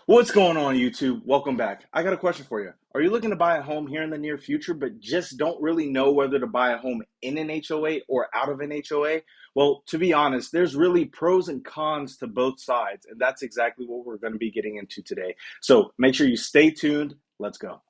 What's going on, YouTube? Welcome back. I got a question for you. Are you looking to buy a home here in the near future, but just don't really know whether to buy a home in an HOA or out of an HOA? Well, to be honest, there's really pros and cons to both sides, and that's exactly what we're going to be getting into today. So make sure you stay tuned. Let's go.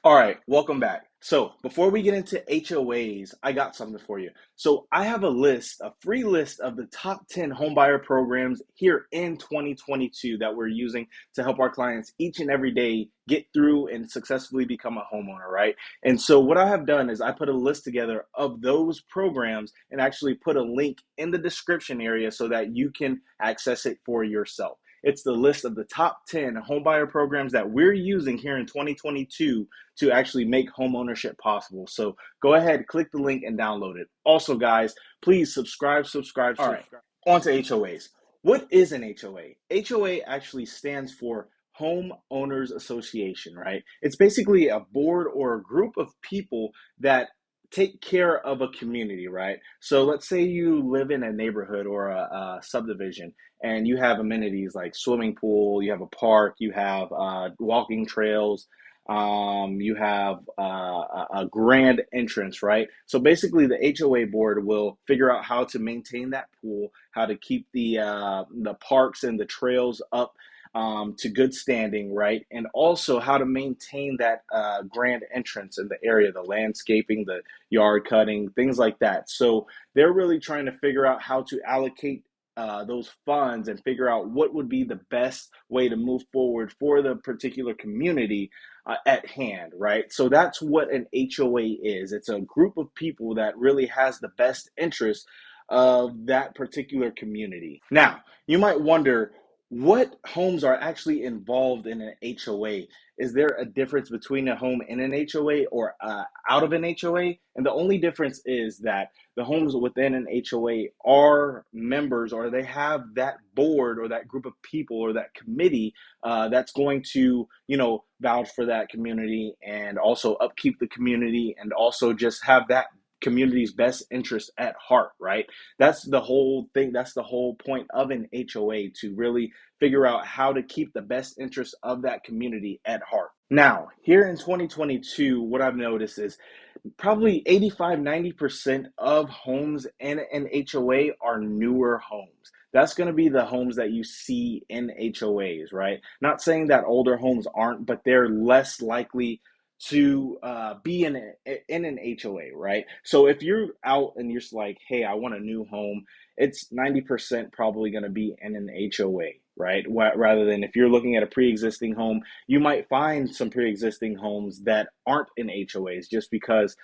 All right, welcome back. So, before we get into HOAs, I got something for you. So, I have a free list of the top 10 homebuyer programs here in 2022 that we're using to help our clients each and every day get through and successfully become a homeowner, right? And so, what I have done is I put a list together of those programs and actually put a link in the description area so that you can access it for yourself. It's the list of the top 10 homebuyer programs that we're using here in 2022 to actually make home ownership possible. So go ahead, click the link and download it. Also, guys, please subscribe. All right, on to HOAs. What is an HOA? HOA actually stands for Home Owners Association, right? It's basically a board or a group of people that take care of a community, right? So let's say you live in a neighborhood or a subdivision and you have amenities like swimming pool, you have a park, you have walking trails, you have a grand entrance, right? So basically, the HOA board will figure out how to maintain that pool, how to keep the parks and the trails up to good standing, right? And also how to maintain that grand entrance in the area, the landscaping, the yard cutting, things like that. So they're really trying to figure out how to allocate those funds and figure out what would be the best way to move forward for the particular community at hand, right? So that's what an HOA is. It's a group of people that really has the best interest of that particular community. Now, you might wonder what homes are actually involved in an HOA. Is there a difference between a home in an HOA or out of an HOA? And the only difference is that the homes within an HOA are members, or they have that board or that group of people or that committee that's going to, vouch for that community and also upkeep the community and also just have that community's best interest at heart, right? That's the whole thing. That's the whole point of an HOA, to really figure out how to keep the best interest of that community at heart. Now, here in 2022, what I've noticed is probably 85-90% of homes in an HOA are newer homes. That's going to be the homes that you see in HOAs, right? Not saying that older homes aren't, but they're less likely to be in an HOA, right? So if you're out and you're just like, hey, I want a new home, it's 90% probably going to be in an HOA, right? Rather than if you're looking at a pre-existing home, you might find some pre-existing homes that aren't in HOAs just because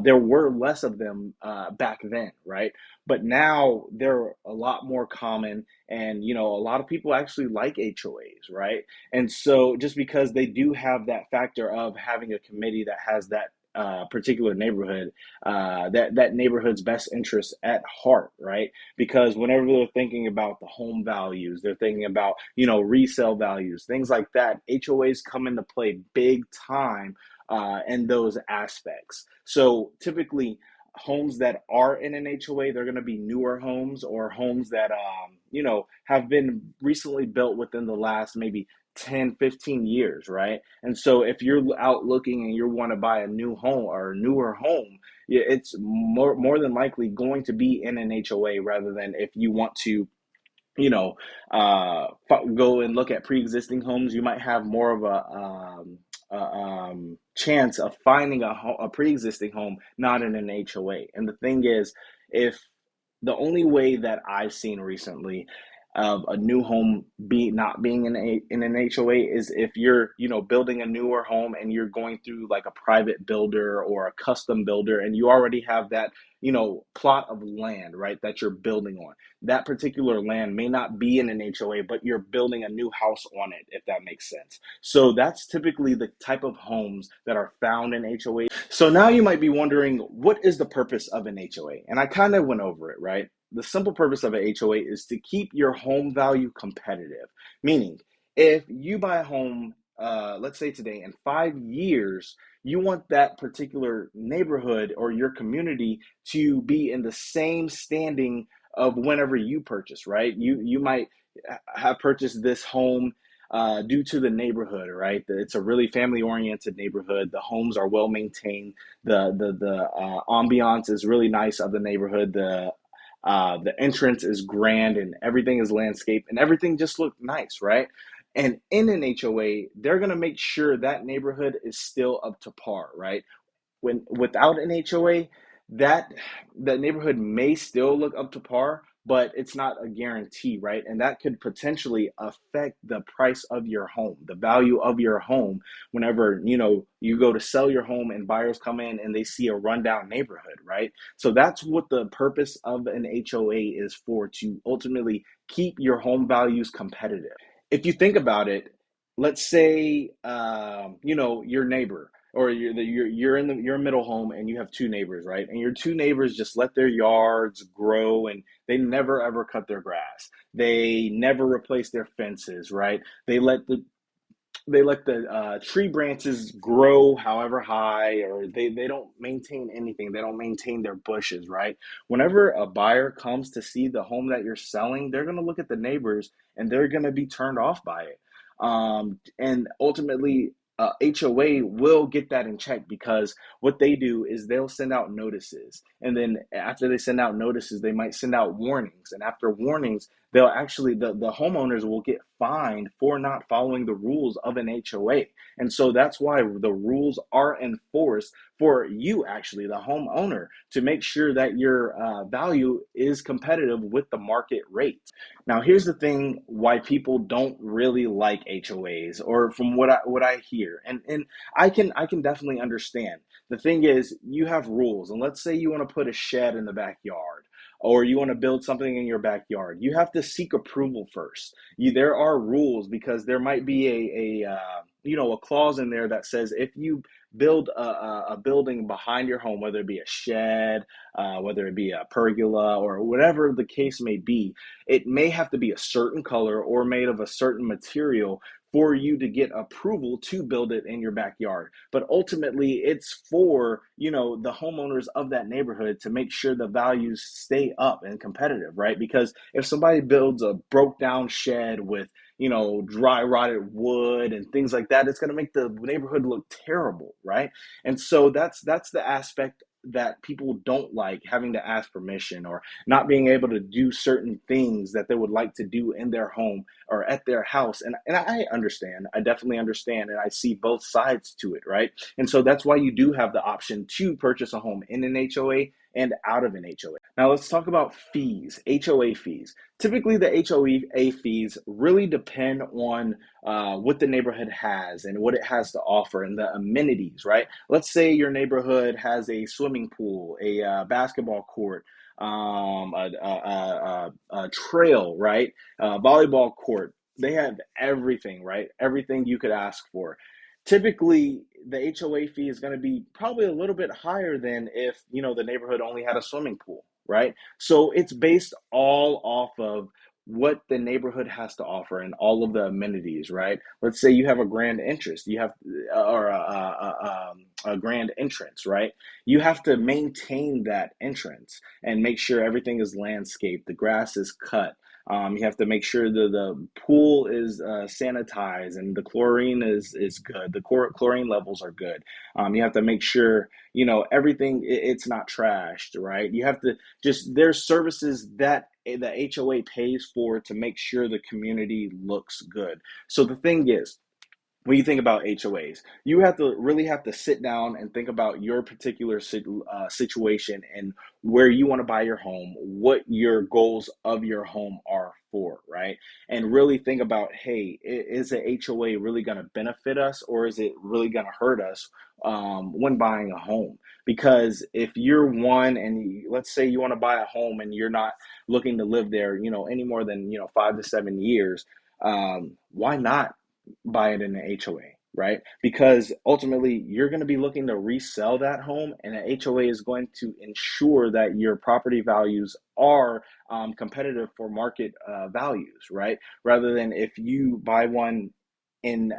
there were less of them back then, right? But now they're a lot more common, and a lot of people actually like HOAs, right? And so just because they do have that factor of having a committee that has that particular neighborhood, that neighborhood's best interest at heart, right? Because whenever they're thinking about the home values, they're thinking about resale values, things like that. HOAs come into play big time in those aspects. So typically, homes that are in an HOA, they're going to be newer homes or homes that have been recently built within the last maybe 10, 15 years, right? And so if you're out looking and you want to buy a new home or a newer home, it's more than likely going to be in an HOA rather than if you want to go and look at pre-existing homes. You might have more of a chance of finding a pre-existing home not in an HOA. And the thing is, if the only way that I've seen recently of a new home not being in an HOA is if you're building a newer home and you're going through like a private builder or a custom builder and you already have that plot of land, right, that you're building on. That particular land may not be in an HOA, but you're building a new house on it, if that makes sense. So that's typically the type of homes that are found in HOA. So now you might be wondering, what is the purpose of an HOA? And I kind of went over it, right? the simple purpose of an HOA is to keep your home value competitive. Meaning, if you buy a home, let's say today, in 5 years, you want that particular neighborhood or your community to be in the same standing of whenever you purchase, right? You might have purchased this home due to the neighborhood, right? It's a really family-oriented neighborhood. The homes are well maintained. The ambiance is really nice of the neighborhood. The entrance is grand and everything is landscaped and everything just looked nice, right? And in an HOA, they're gonna make sure that neighborhood is still up to par, right? When without an HOA, that that neighborhood may still look up to par, but it's not a guarantee, right? And that could potentially affect the price of your home, the value of your home whenever, you go to sell your home and buyers come in and they see a rundown neighborhood, right? So that's what the purpose of an HOA is for, to ultimately keep your home values competitive. If you think about it, let's say your neighbor, or you're a middle home and you have two neighbors, right? And your two neighbors just let their yards grow and they never ever cut their grass. They never replace their fences, right? They let the tree branches grow however high, or they don't maintain anything. They don't maintain their bushes, right? Whenever a buyer comes to see the home that you're selling, they're going to look at the neighbors and they're going to be turned off by it. And ultimately, HOA will get that in check, because what they do is they'll send out notices. And then after they send out notices, they might send out warnings. And after warnings, they'll actually, the homeowners will get fined for not following the rules of an HOA. And so that's why the rules are enforced for you, actually, the homeowner, to make sure that your value is competitive with the market rate. Now, here's the thing: why people don't really like HOAs, or from what I hear, and I can definitely understand. The thing is, you have rules, and let's say you want to put a shed in the backyard, or you want to build something in your backyard. You have to seek approval first. There are rules, because there might be a clause in there that says if you build a building behind your home, whether it be a shed, whether it be a pergola, or whatever the case may be, it may have to be a certain color or made of a certain material for you to get approval to build it in your backyard. But ultimately, it's for, the homeowners of that neighborhood to make sure the values stay up and competitive, right? Because if somebody builds a broke down shed with, dry rotted wood and things like that, it's going to make the neighborhood look terrible, right? And so that's the aspect that people don't like, having to ask permission, or not being able to do certain things that they would like to do in their home or at their house. And I understand, I definitely understand, and I see both sides to it, right? And so that's why you do have the option to purchase a home in an HOA and out of an HOA. Now let's talk about fees, HOA fees. Typically, the HOA fees really depend on what the neighborhood has and what it has to offer and the amenities, right? Let's say your neighborhood has a swimming pool, a basketball court, a trail, right? Volleyball court. They have everything, right? Everything you could ask for. Typically, the HOA fee is going to be probably a little bit higher than if, the neighborhood only had a swimming pool, right? So it's based all off of what the neighborhood has to offer and all of the amenities, right? Let's say you have a grand entrance, or a grand entrance, right? You have to maintain that entrance and make sure everything is landscaped, the grass is cut. You have to make sure the pool is sanitized and the chlorine is good. The chlorine levels are good. You have to make sure, everything, it's not trashed, right? You have to there's services that the HOA pays for to make sure the community looks good. So the thing is, when you think about HOAs, you really have to sit down and think about your particular situation and where you want to buy your home, what your goals of your home are for, right? And really think about, hey, is a HOA really going to benefit us, or is it really going to hurt us when buying a home? Because if you're one, and let's say you want to buy a home and you're not looking to live there, any more than 5 to 7 years, why not buy it in an HOA, right? Because ultimately you're going to be looking to resell that home, and an HOA is going to ensure that your property values are competitive for market values, right? Rather than if you buy one in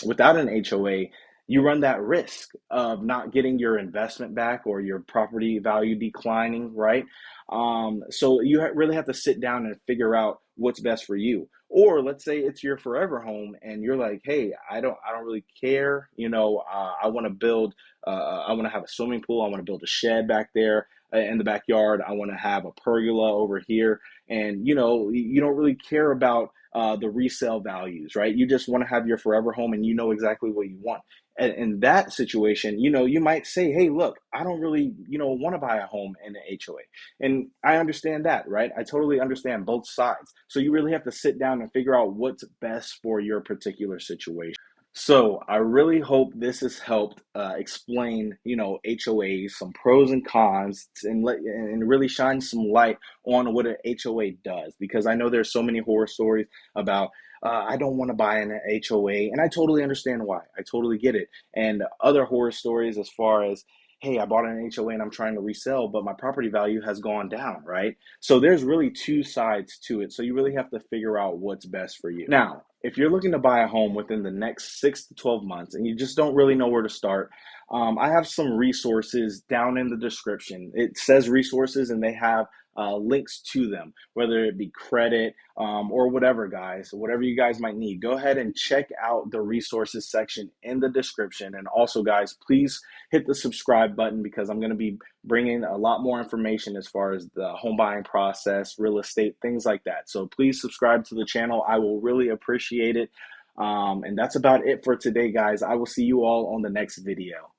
without an HOA, you run that risk of not getting your investment back or your property value declining, right? So you really have to sit down and figure out what's best for you. Or let's say it's your forever home, and you're like, hey, I don't really care. I want to build. I want to have a swimming pool. I want to build a shed back there in the backyard. I want to have a pergola over here, and you don't really care about the resale values, right? You just want to have your forever home, and you know exactly what you want. And in that situation, you might say, hey, look, I don't really, want to buy a home in an HOA. And I understand that, right? I totally understand both sides. So you really have to sit down and figure out what's best for your particular situation. So I really hope this has helped explain, HOAs, some pros and cons, and really shine some light on what an HOA does. Because I know there's so many horror stories about I don't want to buy an HOA, and I totally understand why. I totally get it. And other horror stories as far as, hey, I bought an HOA and I'm trying to resell, but my property value has gone down, right? So there's really two sides to it. So you really have to figure out what's best for you. Now, if you're looking to buy a home within the next 6 to 12 months and you just don't really know where to start, I have some resources down in the description. It says resources, and they have links to them, whether it be credit or whatever, guys, whatever you guys might need. Go ahead and check out the resources section in the description. And also, guys, please hit the subscribe button, because I'm going to be bringing a lot more information as far as the home buying process, real estate, things like that. So please subscribe to the channel. I will really appreciate it. And that's about it for today, guys. I will see you all on the next video.